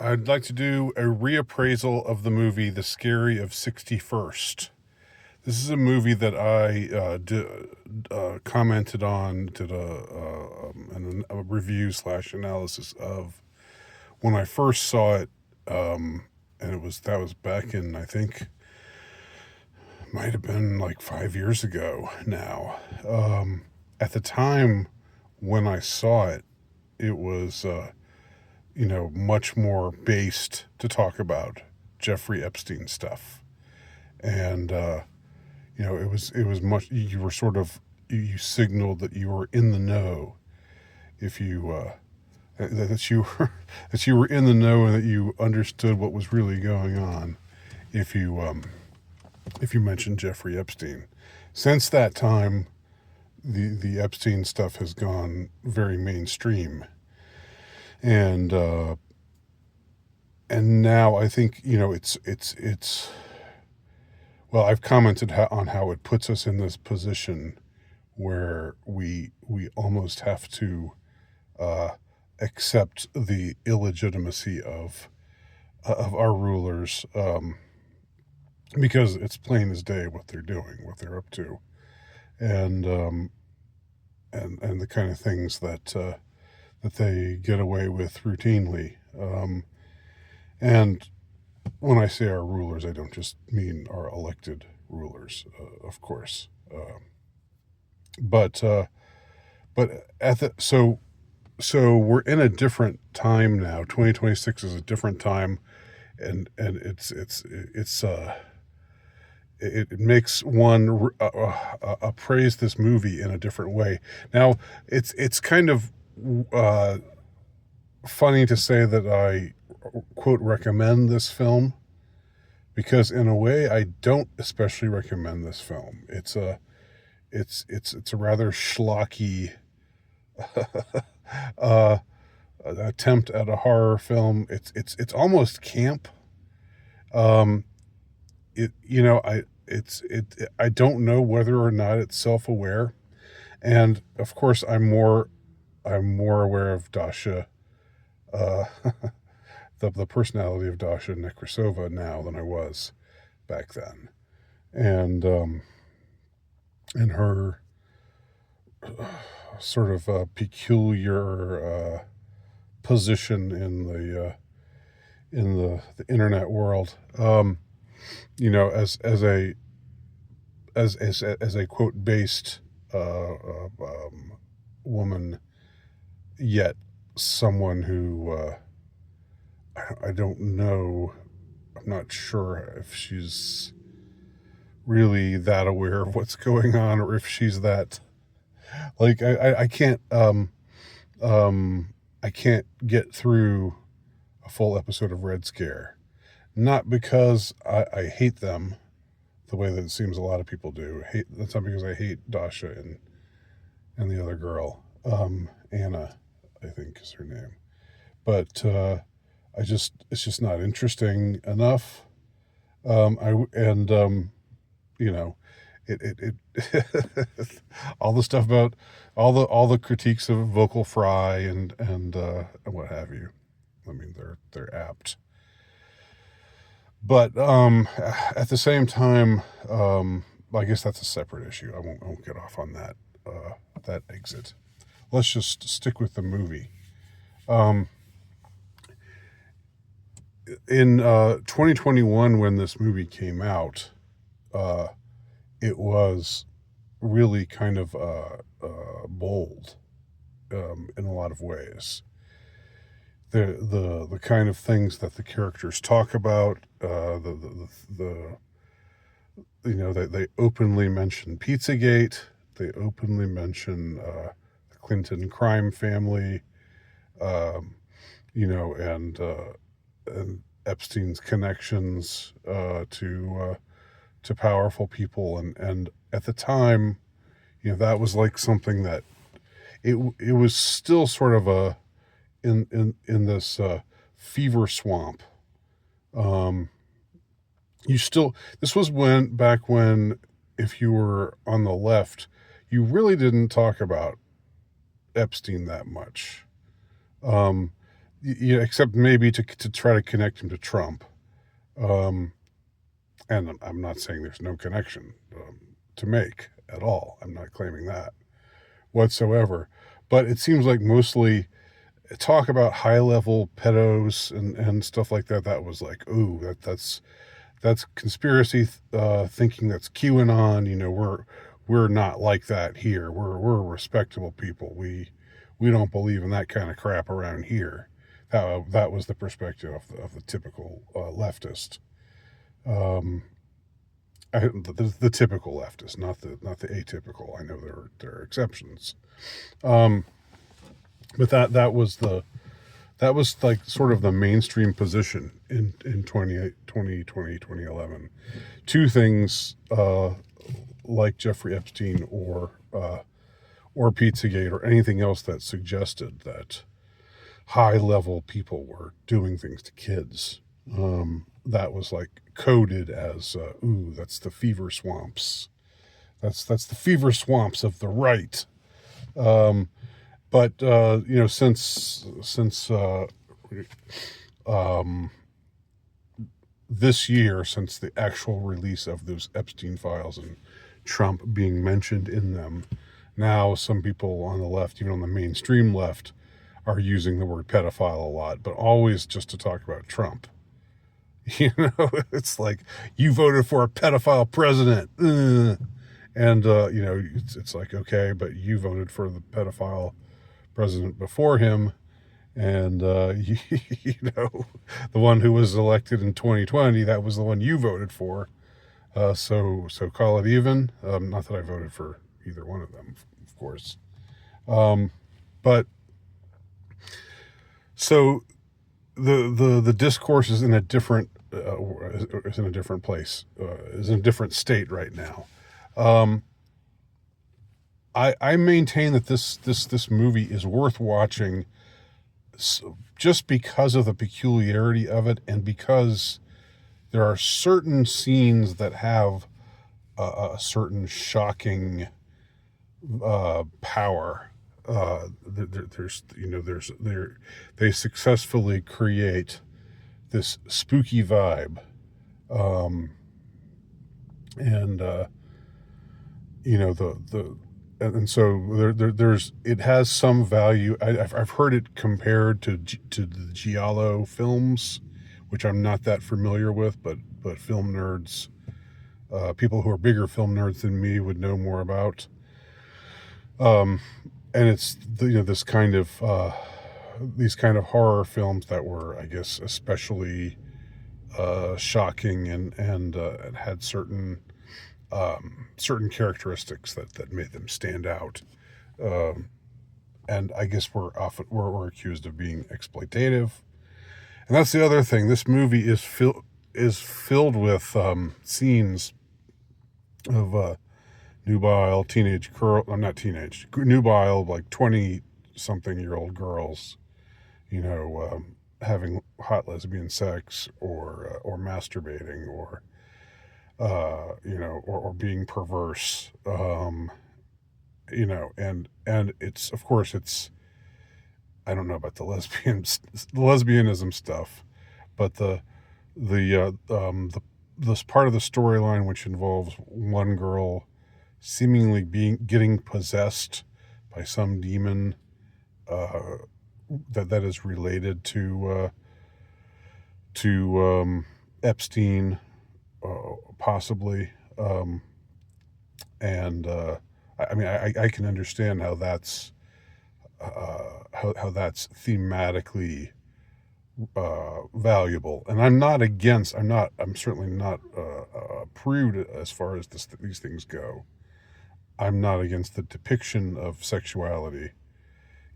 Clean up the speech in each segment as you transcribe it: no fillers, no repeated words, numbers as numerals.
I'd like to do a reappraisal of the movie The Scary of 61st. This is a movie that I commented on, did a review slash analysis of when I first saw it, and that was back in, I think, might have been like 5 years ago now. At the time when I saw it, it was much more based to talk about Jeffrey Epstein stuff, and it was much. You were sort of you signaled that you were in the know if you that you were that you were in the know and that you understood what was really going on if you mentioned Jeffrey Epstein. Since that time, the Epstein stuff has gone very mainstream, and now I think it's well, I've commented on how it puts us in this position where we almost have to uh, accept the illegitimacy of our rulers, because it's plain as day what they're doing, what they're up to, and and the kind of things that they get away with routinely. And when I say our rulers, I don't just mean our elected rulers, of course. But so we're in a different time now. 2026 is a different time, and it makes one appraise this movie in a different way. Now it's kind of uh, funny to say that I quote recommend this film, because in a way I don't especially recommend this film. It's a rather schlocky uh, attempt at a horror film. It's almost camp. Um, it you know I don't know whether or not it's self aware, and of course I'm more aware of Dasha, uh, the personality of Dasha Nekrasova now than I was back then, and and her sort of peculiar position in the internet world. As a quote based woman, yet someone who I don't know. I'm not sure if she's really that aware of what's going on, or if she's that like I can't I can't get through a full episode of Red Scare. Not because I hate them the way that it seems a lot of people do. That's not because I hate Dasha and the other girl, Anna, I think is her name. But it's just not interesting enough. I and you know, it all the stuff about all the critiques of vocal fry and what have you. I mean, they're apt. But at the same time, I guess that's a separate issue. I won't get off on that exit. Let's just stick with the movie. Um, in 2021, when this movie came out, uh, it was really kind of bold, in a lot of ways. The kind of things that the characters talk about, the they openly mention Pizzagate, they openly mention the Clinton crime family, um, and Epstein's connections to powerful people, and at the time, that was like something that it was still sort of a in this fever swamp. Um, you still This was when if you were on the left, you really didn't talk about Epstein that much. Um, except maybe to try to connect him to Trump. Um, and I'm not saying there's no connection to make at all. I'm not claiming that whatsoever. But it seems like mostly talk about high level pedos and stuff like that. That was like, ooh, that's conspiracy thinking. That's QAnon. We're not like that here. We're respectable people. We don't believe in that kind of crap around here. That was the perspective of the typical leftist. Um, the typical leftist, not the atypical. I know there are exceptions. Um, but that was like sort of the mainstream position in 2011. Two things like Jeffrey Epstein or Pizzagate or anything else that suggested that high level people were doing things to kids. That was like coded as ooh, that's the fever swamps. That's the fever swamps of the right. Um, but since um, this year, since the actual release of those Epstein files and Trump being mentioned in them, now some people on the left, even on the mainstream left, are using the word pedophile a lot, but always just to talk about Trump. It's like, you voted for a pedophile president. And, it's like, okay, but you voted for the pedophile president before him. And, the one who was elected in 2020, that was the one you voted for. So call it even. Not that I voted for either one of them, of course. But so the discourse is in a different place, is in a different state right now. I maintain that this movie is worth watching just because of the peculiarity of it, and because there are certain scenes that have a certain shocking power. They successfully create this spooky vibe, and so there's it has some value. I've heard it compared to the Giallo films, which I'm not that familiar with, but film nerds, people who are bigger film nerds than me, would know more about. And it's this kind of these kind of horror films that were, I guess, especially shocking and had certain characteristics that made them stand out. And I guess we're accused of being exploitative. And that's the other thing. This movie is filled with scenes of nubile teenage girl, not teenage, nubile, like 20-something-year-old girls, having hot lesbian sex, or masturbating, or or being perverse, and it's, of course, I don't know about the lesbianism stuff, but this part of the storyline, which involves one girl seemingly getting possessed by some demon that is related to Epstein, possibly. And I mean, I can understand how that's thematically valuable. And I'm certainly not a prude as far as these things go. I'm not against the depiction of sexuality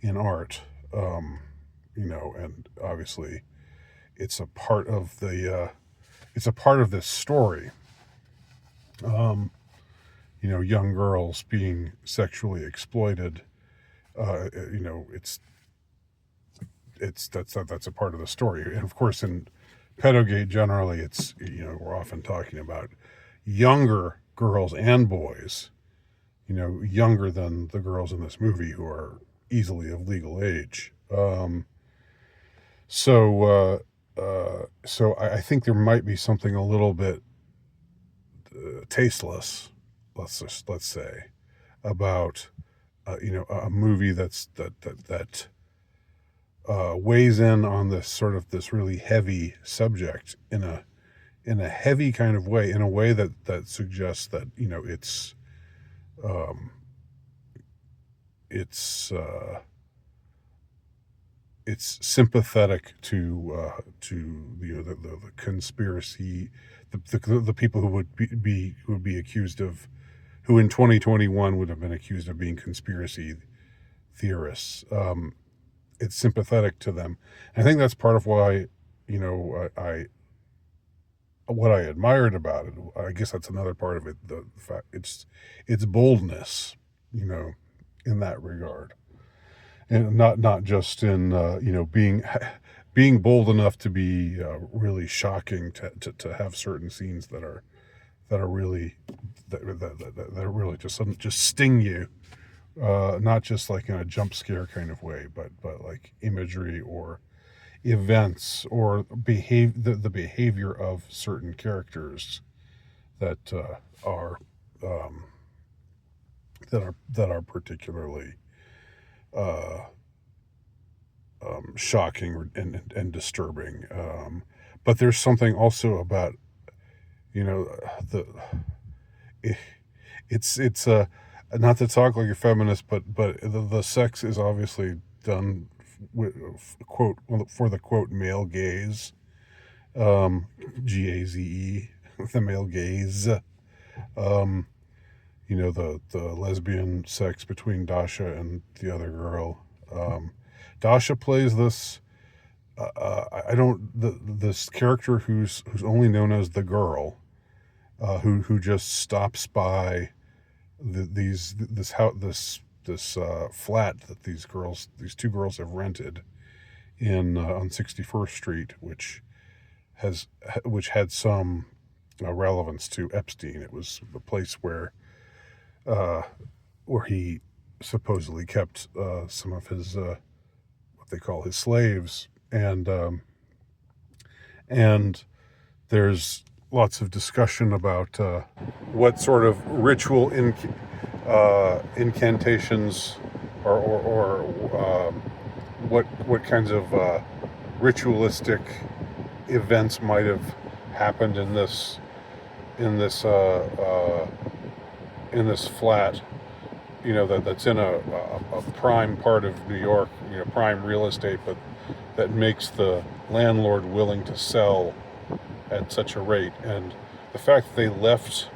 in art, and obviously it's a part of this story. Young girls being sexually exploited. That's a part of the story. And of course, in pedogate, generally, it's, we're often talking about younger girls and boys, younger than the girls in this movie, who are easily of legal age. So I think there might be something a little bit tasteless, let's say, about a movie that weighs in on this sort of this really heavy subject in a heavy kind of way, in a way that suggests that um, it's it's sympathetic to the conspiracy, the people who would be accused of, who in 2021 would have been accused of being conspiracy theorists. It's sympathetic to them. I think that's part of why, I what I admired about it. I guess that's another part of it. The fact it's boldness, you know, in that regard, and not just in being bold enough to be really shocking, to have certain scenes that are really that are really just sting you, not just like in a jump scare kind of way, but like imagery or events or the behavior of certain characters that are um, that are particularly uh, shocking and disturbing. But there's something also about the it, it's not to talk like a feminist, but the sex is obviously done with, quote, for the quote male gaze, um, gaze, the male gaze. Um, the lesbian sex between Dasha and the other girl. Um, Dasha plays this. I don't this character who's only known as the girl, who just stops by this flat that these two girls have rented in on 61st Street, which had some relevance to Epstein. It was the place uh, where he supposedly kept some of his what they call his slaves, and there's lots of discussion about what sort of ritual incantations or what kinds of ritualistic events might have happened in this uh, uh, in this flat, that's in a prime part of New York, prime real estate, but that makes the landlord willing to sell at such a rate. And the fact that they left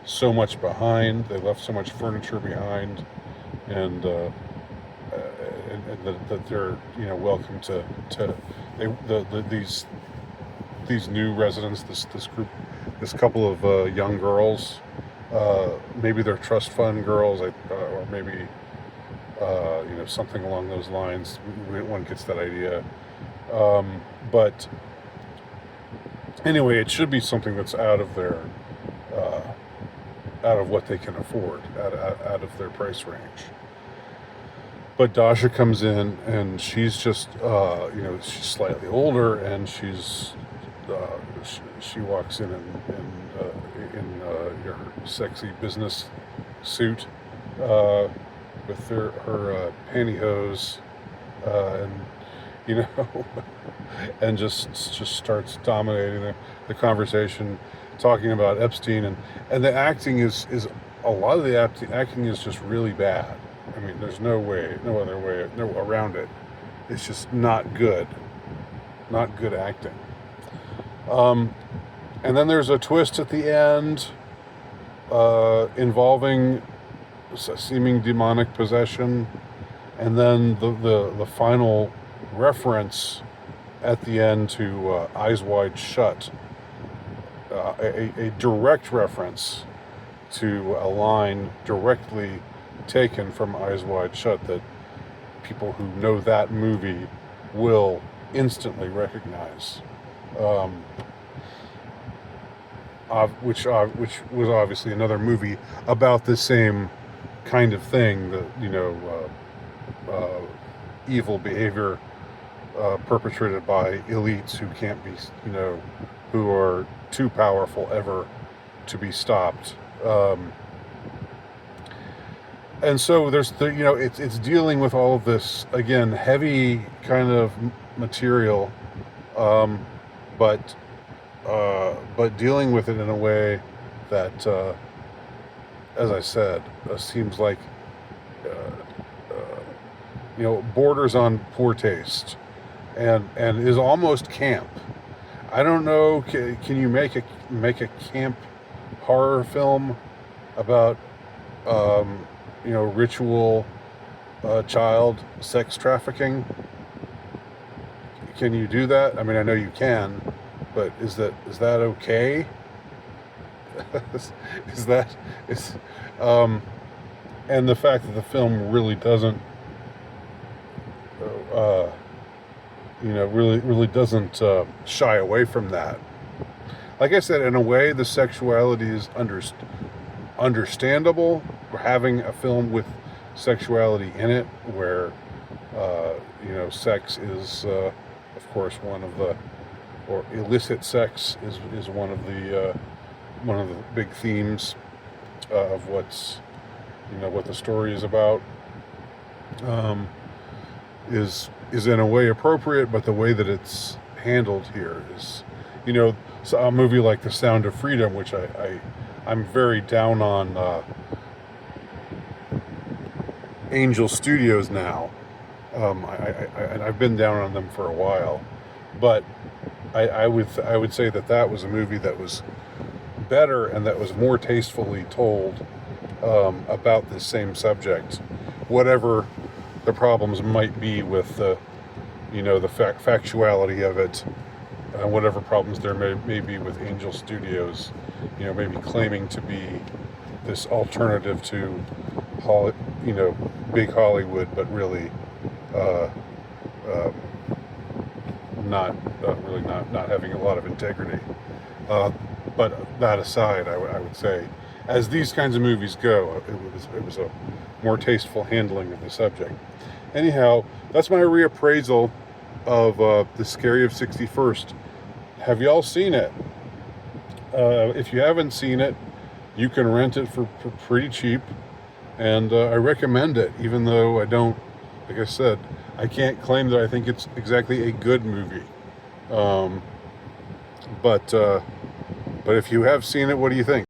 so much behind, they left so much furniture behind, and that they're welcome to these new residents, this group, this couple of young girls, maybe they're trust fund girls, or maybe something along those lines. One gets that idea, but anyway, it should be something that's out of their uh, out of what they can afford, out of their price range. But Dasha comes in, and she's just she's slightly older, and she walks in her sexy business suit, uh, with her pantyhose, and you know, and just starts dominating the conversation, talking about Epstein, and the acting is a lot of the acting is just really bad. I mean, there's no other way, no around it. It's just not good, not good acting. Um, and then there's a twist at the end, involving seeming demonic possession, and then the final reference at the end to Eyes Wide Shut, a direct reference to a line directly taken from Eyes Wide Shut that people who know that movie will instantly recognize, um, which was obviously another movie about the same kind of thing, evil behavior perpetrated by elites who can't be, who are too powerful ever to be stopped. And so it's dealing with all of this, again, heavy kind of material, um, but dealing with it in a way that, as I said, seems like borders on poor taste, and is almost camp. I don't know. Can you make a camp horror film about ritual child sex trafficking? Can you do that? I mean, I know you can, but is that okay? is that is and the fact that the film really doesn't really doesn't shy away from that. Like I said, in a way, the sexuality is understandable. Having a film with sexuality in it, where sex is, of course, one of the, or illicit sex is one of the big themes of what the story is about. Is in a way appropriate, but the way that it's handled here is, so a movie like The Sound of Freedom, which I'm very down on Angel Studios now. I've been down on them for a while, but I would say that was a movie that was better and that was more tastefully told about this same subject, whatever the problems might be with the factuality of it, whatever problems there may be with Angel Studios, maybe claiming to be this alternative to big Hollywood, but really not having a lot of integrity. But that aside, I would say, as these kinds of movies go, it was a more tasteful handling of the subject. Anyhow, that's my reappraisal of The Scary of 61st. Have y'all seen it? If you haven't seen it, you can rent it for pretty cheap, and I recommend it, even though I don't, like I said, I can't claim that I think it's exactly a good movie. But if you have seen it, what do you think?